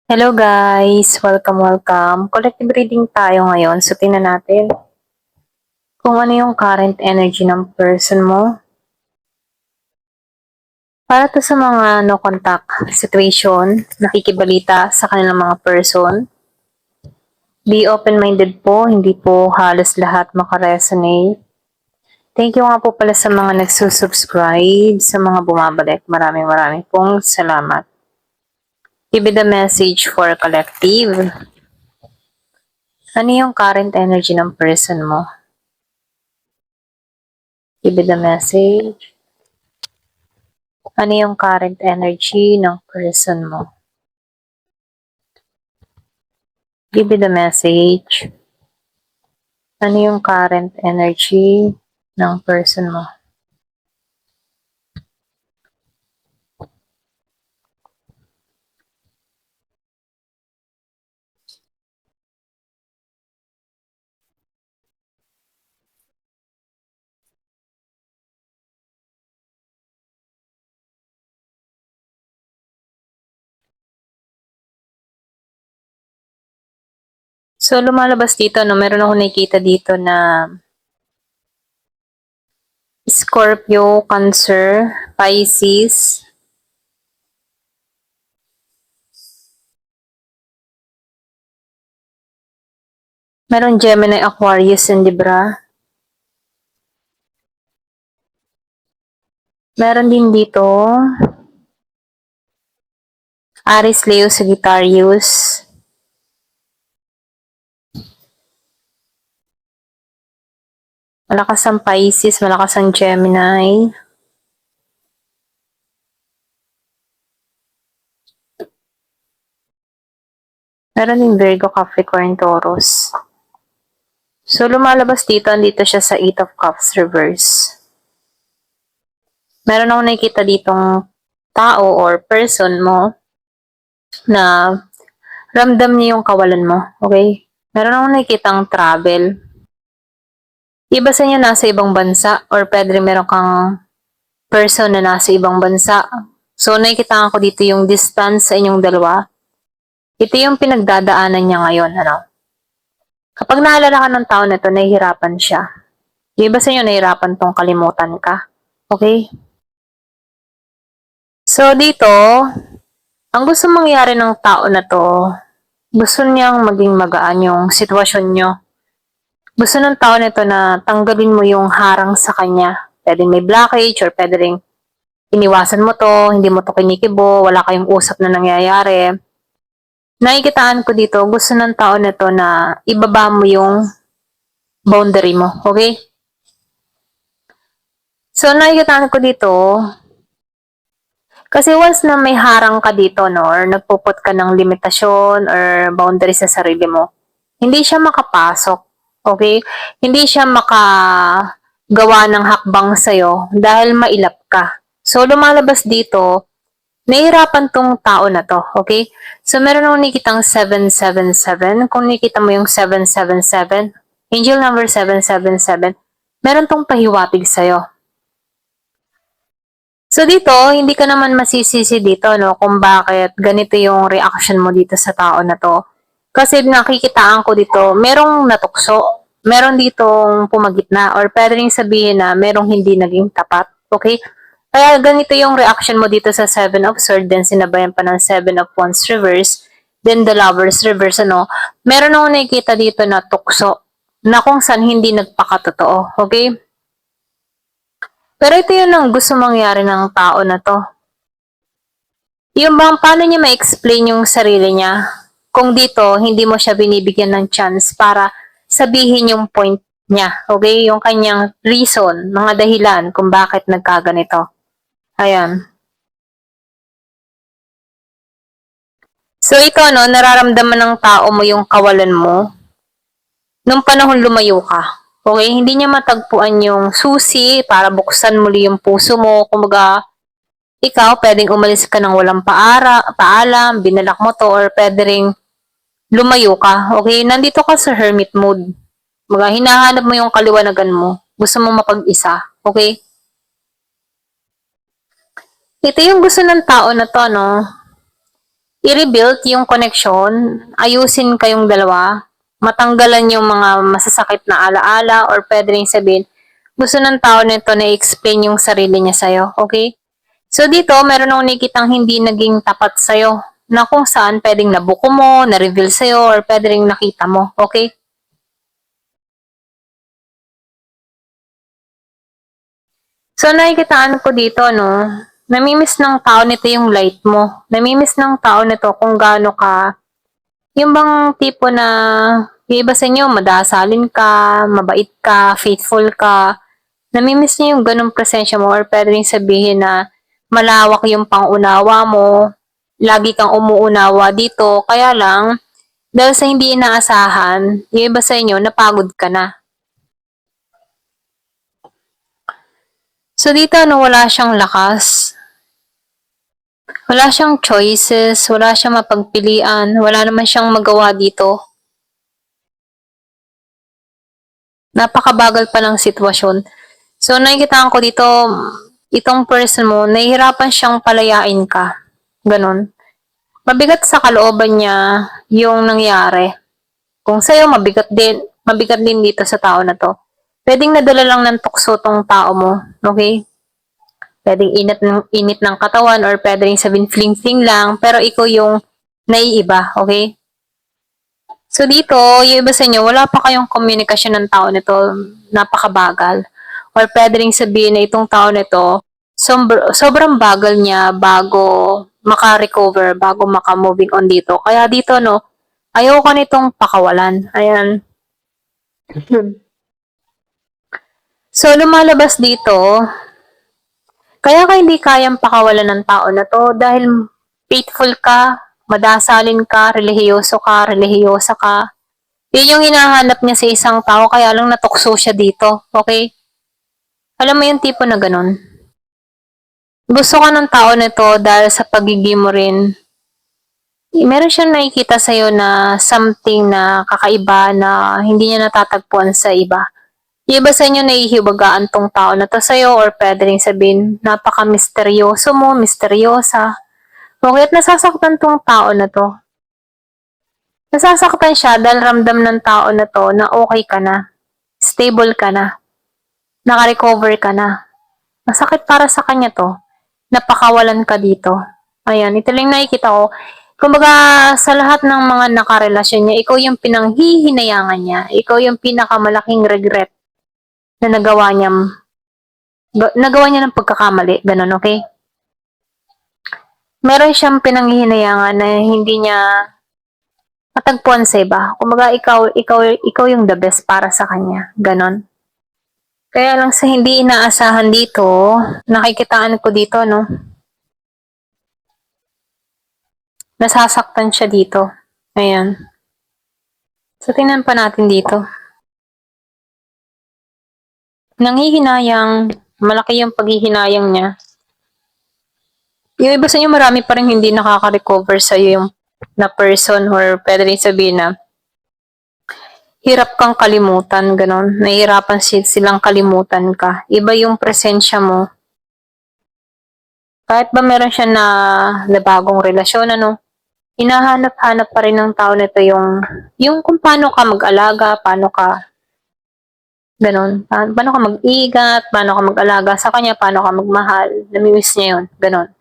Hello guys! Welcome. Collective reading tayo ngayon. So, tingnan natin kung ano yung current energy ng person mo. Para to sa mga no contact situation, nakikibalita sa kanilang mga person. Be open-minded po, hindi po halos lahat makaresonate. Thank you nga po pala sa mga nagsusubscribe, sa mga bumabalik. Maraming pong salamat. Give me the message for collective. Ano yung current energy ng person mo? Give me the message. Ano yung current energy ng person mo? Give me the message. Ano yung current energy ng person mo? So, lumalabas dito, no, meron ako nakikita dito na Scorpio, Cancer, Pisces. Meron Gemini, Aquarius, and Libra. Meron din dito Aries, Leo, Sagittarius. Malakas ang Pisces, malakas ang Gemini. Meron din Virgo, Capricorn, Taurus. So, lumalabas dito, andito siya sa 8 of Cups reverse. Meron akong nakikita ditong tao or person mo na ramdam niya yung kawalan mo. Okay? Meron akong nakikitang travel. Iba sa inyo nasa ibang bansa or pwede rin meron kang person na nasa ibang bansa. So, nakikita ko dito yung distance sa inyong dalawa. Ito yung pinagdadaanan niya ngayon. Ano? Kapag naalala ka ng tao na ito, nahihirapan siya. Yung iba sa inyo, nahihirapan tong kalimutan ka. Okay? So, dito, ang gusto mangyari ng tao na to, gusto niyang maging magaan yung sitwasyon nyo. Gusto ng tao nito na tanggalin mo yung harang sa kanya. Pwedeng may blockage or pwede rin iniwasan mo to, hindi mo to kinikibo, wala kayong usap na nangyayari. Nakikitaan ko dito, gusto ng tao nito na ibaba mo yung boundary mo. Okay? So, nakikitaan ko dito, kasi once na may harang ka dito, no, or nagpuput ka ng limitasyon or boundary sa sarili mo, hindi siya makapasok. Okay? Hindi siya makagawa ng hakbang sa'yo dahil mailap ka. So, lumalabas dito, nahihirapan tong tao na to. Okay? So, meron akong nakikitang 777. Kung nakikita mo yung 777, angel number 777, meron tong pahiwatig sa'yo. So dito, hindi ka naman masisisi dito, no, kung bakit ganito yung reaction mo dito sa tao na to. Kasi nakikitaan ko dito, merong natukso, meron ditong pumagitna, or pwede rin sabihin na merong hindi naging tapat. Okay? Kaya ganito yung reaction mo dito sa 7 of Swords, then sinabayan pa ng 7 of Wands reverse, then the Lovers reverse, ano. Meron akong nakikita dito na tukso, na kung saan hindi nagpakatotoo. Okay? Pero ito yun ang gusto mangyari ng tao na to. Yung bang paano niya ma-explain yung sarili niya kung dito hindi mo siya binibigyan ng chance para sabihin yung point niya. Okay? Yung kanyang reason, mga dahilan kung bakit nagkaganito. Ayan. So ikaw, no, nararamdaman ng tao mo yung kawalan mo nung panahon lumayo ka. Okay? Hindi niya matagpuan yung susi para buksan muli yung puso mo. Kumbaga, ikaw, pwedeng umalis ka ng walang paalam, binalak mo to, or pwede ring lumayo ka. Okay? Nandito ka sa hermit mode. Mga hinahanap mo yung kaliwanagan mo. Gusto mo mapag-isa. Okay? Ito yung gusto ng tao na to, no? i-rebuild yung connection, ayusin kayong dalawa, matanggalan yung mga masasakit na alaala or pwede rin sabihin, gusto ng tao nito na i-explain yung sarili niya sa'yo, okay? So dito, meron akong nakikitang hindi naging tapat sa'yo na kung saan pwedeng nabuko mo, na-reveal sa'yo, or pwede rin nakita mo, okay? So nakikitaan ko dito, no, namimiss ng tao nito yung light mo. Namimiss ng tao nito kung gaano ka, yung bang tipo na, yung iba sa inyo, madasalin ka, mabait ka, faithful ka. Namimiss niya yung ganong presensya mo or pwede rin sabihin na malawak yung pangunawa mo, lagi kang umuunawa dito, kaya lang, dahil sa hindi inaasahan, yung iba sa inyo, napagod ka na. So dito, ano, wala siyang lakas. Wala siyang choices, wala siyang mapagpilian, wala naman siyang magawa dito. Napakabagal pa ng sitwasyon. So nakikita ko dito, itong person mo, nahihirapan siyang palayain ka. Ganon. Mabigat sa kalooban niya yung nangyari. Kung sa'yo, mabigat din dito sa tao na to. Pwedeng nadala lang ng tukso tong tao mo, okay? Pwedeng init ng katawan or pwedeng sabihin fling-fling lang, pero ikaw yung naiiba, okay? So dito, yung iba sa inyo, wala pa kayong komunikasyon ng tao nito, napakabagal. Or pwede rin sabihin na itong tao nito, sobrang bagal niya bago maka-recover, bago maka-moving on dito. Kaya dito, no, ayaw ko nitong pakawalan. Ayan. So, lumalabas dito, kaya ka hindi kayang pakawalan ng tao na to dahil faithful ka, madasalin ka, relihiyosa ka. Yun yung hinahanap niya sa isang tao, kaya lang natukso siya dito. Okay? Alam mo yung tipo na ganun. Gusto ka ng tao na to dahil sa pagiging mo rin. Meron siyang nakikita sa'yo na something na kakaiba na hindi niya natatagpuan sa iba. Yung iba sa inyo nahihiwagaan tong tao na to sa'yo or pwede rin sabihin, napaka-misteryoso mo, misteryosa. Okay, at nasasaktan tong tao na to. Nasasaktan siya dahil ramdam ng tao na to na okay ka na, stable ka na, naka-recover ka na. Masakit para sa kanya to. Napakawalan ka dito. Ayan, ito lang nakikita ko. Kumbaga, sa lahat ng mga nakarelasyon niya, ikaw yung pinanghihinayangan niya. Ikaw yung pinakamalaking regret na nagawa niya ng pagkakamali. Ganun, okay? Meron siyang pinanghihinayangan na hindi niya matagpuan sa iba. Kumbaga, ikaw yung the best para sa kanya. Ganon. Kaya lang sa hindi inaasahan dito, nakikitaan ko dito, no? Nasasaktan siya dito. Ayan. So, tingnan pa natin dito. Nanghihinayang, malaki yung paghihinayang niya. Yung iba sa inyo, marami pa rin hindi nakaka-recover sa'yo yung na person or pwede rin sabihin na hirap kang kalimutan, ganon. Nahihirapan silang kalimutan ka. Iba yung presensya mo. Kahit ba meron siya na bagong relasyon, ano, hinahanap-hanap pa rin ng tao nito yung kung paano ka mag-alaga, paano ka, ganon. Paano ka mag-igat, paano ka mag-alaga sa kanya, paano ka magmahal. Namimiss niya yun, ganon.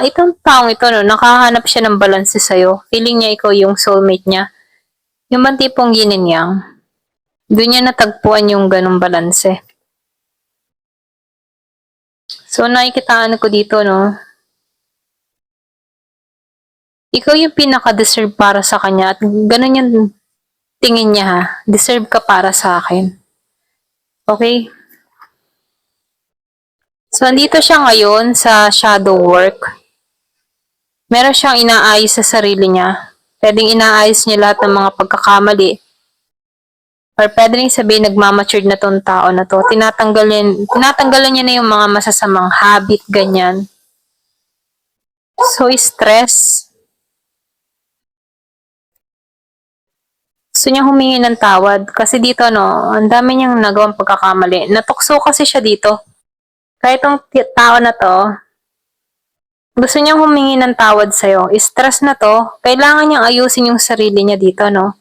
Itong taong ito, no, nakahanap siya ng balanse sa'yo. Feeling niya ikaw yung soulmate niya. Yung bang tipong yin and yang. Doon niya natagpuan yung ganong balanse. So, nakikitaan ko dito, no, ikaw yung pinaka-deserve para sa kanya at ganun yung tingin niya, ha. Deserve ka para sa akin. Okay? So, andito siya ngayon sa shadow work. Meron siyang inaayos sa sarili niya. Pwedeng inaayos niya lahat ng mga pagkakamali. Or pwede rin sabihin, nagmamature na tong tao na to. Tinatanggalan niya na yung mga masasamang habit, ganyan. So, stress. Gusto niya humingi ng tawad. Kasi dito, no, ang dami niyang nagawang pagkakamali. Natukso kasi siya dito. Kaya itong tao na to, gusto niyang humingi ng tawad sa'yo. Stress na to, kailangan niyang ayusin yung sarili niya dito, no?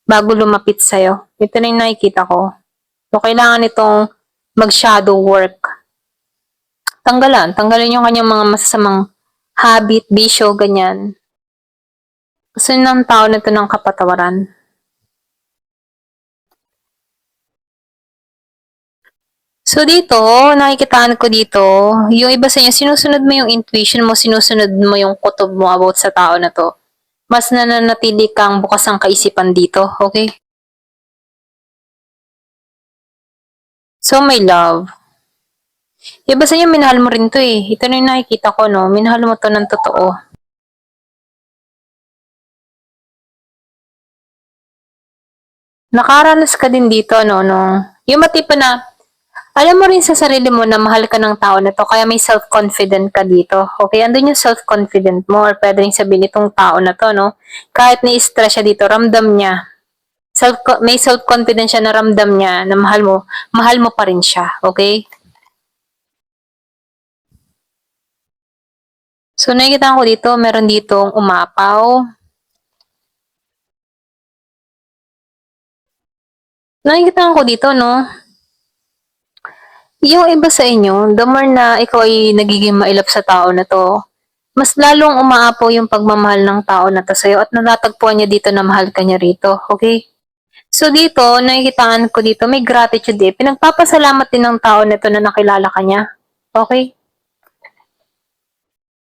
Bago lumapit sa'yo. Ito na yung nakikita ko. So, kailangan itong mag-shadow work. Tanggalin yung kanyang mga masasamang habit, bisyo, ganyan. Gusto ng tao na ito ng kapatawaran. So dito, nakikitaan ko dito, yung iba sa inyo, sinusunod mo yung intuition mo, sinusunod mo yung kutob mo about sa tao na to. Mas nananatili kang bukas ang kaisipan dito, okay? So, my love. Iba sa inyo, minahal mo rin to eh. Ito na yung nakikita ko, no? Minahal mo to ng totoo. Nakaranas ka din dito, no? Yung matipa na, alam mo rin sa sarili mo na mahal ka ng tao na to, kaya may self-confident ka dito. Okay, andun yung self-confident mo, or pwede rin sabihin itong tao na to, no? Kahit na-stress siya dito, ramdam niya. May self-confidence siya na ramdam niya na mahal mo pa rin siya. Okay? So, nakikita ko dito, meron ditong umapaw. Nakikita ko dito, no? Yung iba sa inyo, the more na ikaw ay nagiging mailap sa tao na to, mas lalong umaapaw yung pagmamahal ng tao na to sa'yo at natatagpuan niya dito na mahal ka niya rito. Okay? So dito, nakikitaan ko dito, may gratitude eh. Pinagpapasalamat din ng tao na to na nakilala ka niya. Okay?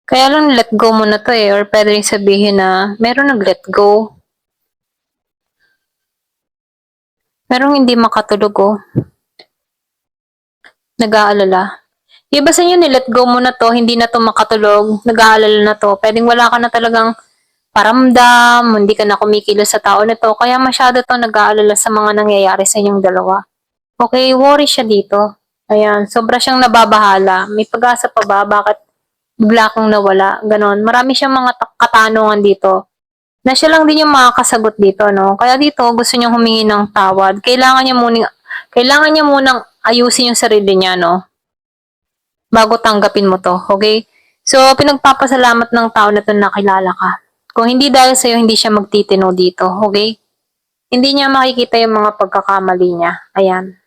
Kaya lang let go mo na to eh. Or pwede rin sabihin na meron nag-let go. Merong hindi makatulog oh. Nag-aalala. Iba sa inyo, ni-let go mo na to, hindi na to makatulog, nag-aalala na to. Pwedeng wala ka na talagang paramdam, hindi ka na kumikilos sa tao na to, kaya masyado to nag-aalala sa mga nangyayari sa inyong dalawa. Okay, worry siya dito. Ayan, sobra siyang nababahala. May pag-asa pa ba? Bakit bigla kang nawala? Ganon. Marami siyang mga katanungan dito. Na siya lang din yung makakasagot dito, no? Kaya dito, gusto niyang humingi ng tawad. Kailangan niya munang ayusin yung sarili niya, no? Bago tanggapin mo to, okay? So, pinagpapasalamat ng tao na to na nakilala ka. Kung hindi dahil sa'yo, hindi siya magtitino dito, okay? Hindi niya makikita yung mga pagkakamali niya. Ayan.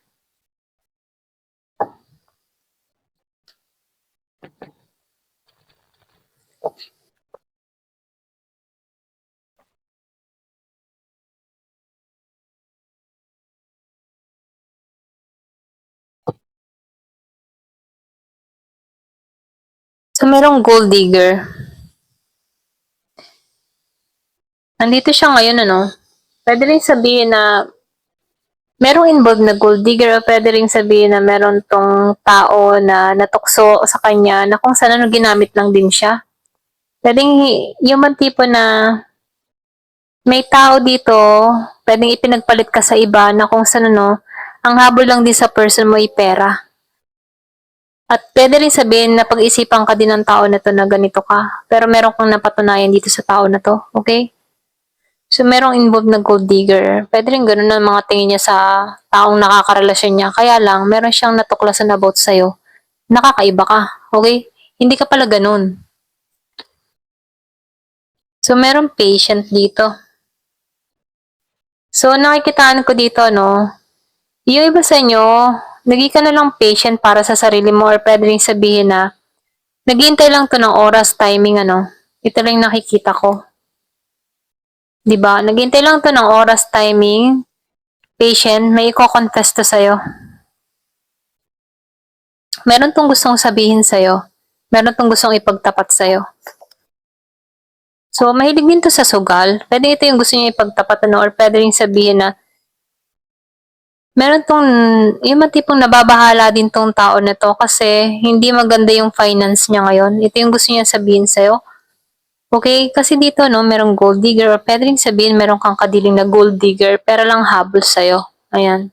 So, merong gold digger. Nandito siya ngayon, ano? Pwede rin sabihin na merong involved na gold digger, o pwede rin sabihin na meron tong tao na natukso sa kanya na kung saan ano ginamit lang din siya. Pwedeng yung man tipo na may tao dito, pwedeng ipinagpalit ka sa iba na kung saan ano, ang habol lang din sa person mo ay pera. At pwede rin sabihin na pag-isipan ka din ng tao na to na ganito ka, pero meron kang napatunayan dito sa tao na to, okay? So, merong involved na gold digger. Pwede rin ganun ang mga tingin niya sa taong nakakarelasyon niya. Kaya lang, meron siyang natuklasan about sa'yo. Nakakaiba ka, okay? Hindi ka pala ganun. So, merong patient dito. So, nakikitaan ko dito, no? Yung iba sa inyo, naging ka na lang patient para sa sarili mo or pwede rin sabihin na naghihintay lang to ng oras, timing, ano? Ito lang nakikita ko. Diba? Naghihintay lang to ng oras, timing, patient, may i-confess to sa'yo. Meron tong gustong sabihin sa'yo. Meron tong gustong ipagtapat sa'yo. So, mahilig din to sa sugal. Pwede ito yung gusto niya ipagtapat, ano? Or pwede rin sabihin na meron tong, yung matipong nababahala din tong tao na to kasi hindi maganda yung finance niya ngayon. Ito yung gusto niya sabihin sa'yo. Okay? Kasi dito, no, merong gold digger or pwede rin sabihin meron kang kadiling na gold digger pero lang habol sa'yo. Ayan.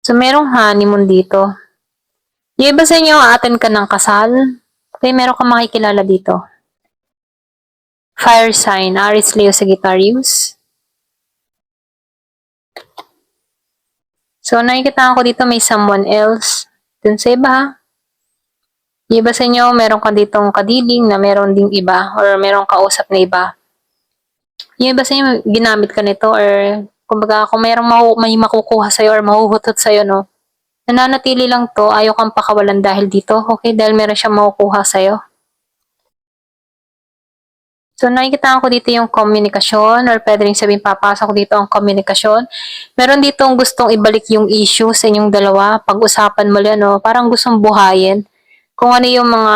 So, merong honeymoon dito. Yung iba sa inyo, aaten ka ng kasal. Okay, meron kang makikilala dito. Fire sign, Aries, Leo, Sagittarius. So, nakikita ko dito may someone else. Dun sa iba, ha? Yung iba sa inyo, meron ka ditong kadiling na meron ding iba or meron kausap na iba. Yung iba sa inyo, ginamit ka nito or kumbaga kung merong may makukuha sa'yo or mahuhutot sa'yo, no? Nananatili lang to, ayaw kang pakawalan dahil dito, okay? Dahil meron siyang makukuha sa'yo. So, nakikita ko dito yung komunikasyon or pwede rin sabihin papasok dito ang komunikasyon. Meron ditong gustong ibalik yung issue sa inyong dalawa. Pag-usapan mo yan, no? Parang gustong buhayin kung ano yung mga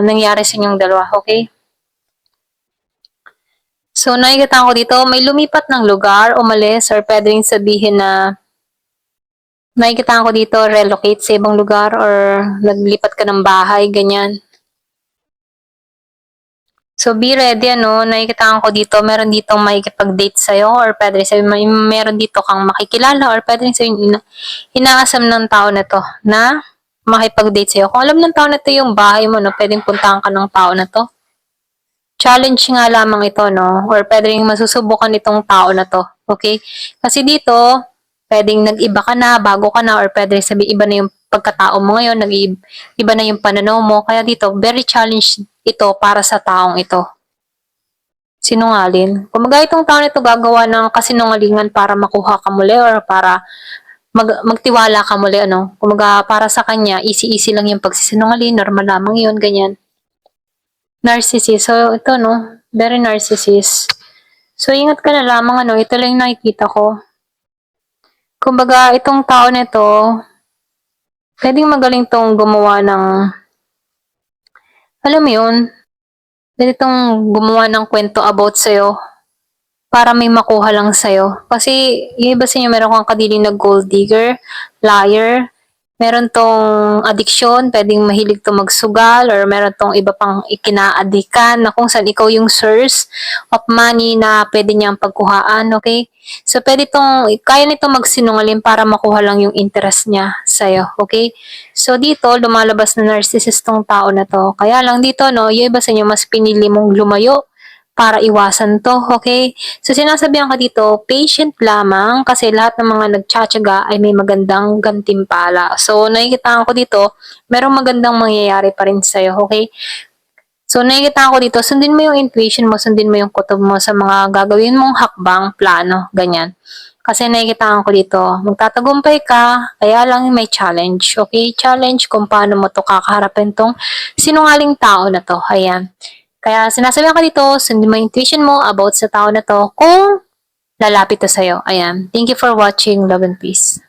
nangyari sa inyong dalawa, okay? So, nakikita ko dito, may lumipat ng lugar, umalis, or pwede rin sabihin na nakikita ko dito, relocate sa ibang lugar or naglipat ka ng bahay, ganyan. So, be ready, ano, nakikita ko dito, meron dito makikipag-date sa'yo or pwede rin sabihin, meron dito kang makikilala or pwede rin sabihin, inaasam ng tao na to na makipag-date sa'yo. Kung alam ng tao na to yung bahay mo, no, pwedeng puntahan ka ng tao na to. Challenge nga lamang ito, no? Or pwede rin masusubukan itong tao na to. Okay? Kasi dito, pwedeng nag-iba ka na, bago ka na, or pwede rin sabihin, iba na yung pagkatao mo ngayon, iba na yung pananaw mo. Kaya dito, very challenge ito para sa taong ito. Sinungalin. Kumaga itong tao nito gagawa ng kasinungalingan para makuha ka muli or para magtiwala ka muli, ano? Kumaga para sa kanya, easy-easy lang yung pagsisinungaling, normal lamang yun, ganyan. Narcissist. So, ito, no? Very narcissist. So, ingat ka na lamang, ano? Ito lang yung nakikita ko. Kumbaga, itong tao na ito, pwedeng magaling tong gumawa ng, alam mo yun, pwede tong gumawa ng kwento about sa'yo para may makuha lang sa'yo. Kasi, yung iba sa inyo, meron kang kadiling na gold digger, liar, meron tong addiction, pwedeng mahilig to magsugal, or meron tong iba pang ikinaadikan na kung saan ikaw yung source of money na pwede niyang pagkuhaan, okay? So, kaya nito magsinungaling para makuha lang yung interest niya sa'yo, okay? So, dito, lumalabas na narcissist tong tao na to. Kaya lang dito, no, yung iba sa inyo, mas pinili mong lumayo para iwasan to, okay? So, sinasabihan ka dito, patient lamang kasi lahat ng mga nagtsatsaga ay may magandang gantimpala. So, nakikita ko dito, merong magandang mangyayari pa rin sa'yo, okay? So, nakikita ko dito, sundin mo yung intuition mo, sundin mo yung kutob mo sa mga gagawin mong hakbang, plano, ganyan. Kasi nakikita ko dito, magtatagumpay ka, kaya lang may challenge, okay? Challenge kung paano mo to kakaharapin tong sinungaling tao na to, ayan. Kaya sinasabihan ka dito, sundin mo yung intuition mo about sa tao na to kung lalapit to sa'yo. Ayan. Thank you for watching. Love and peace.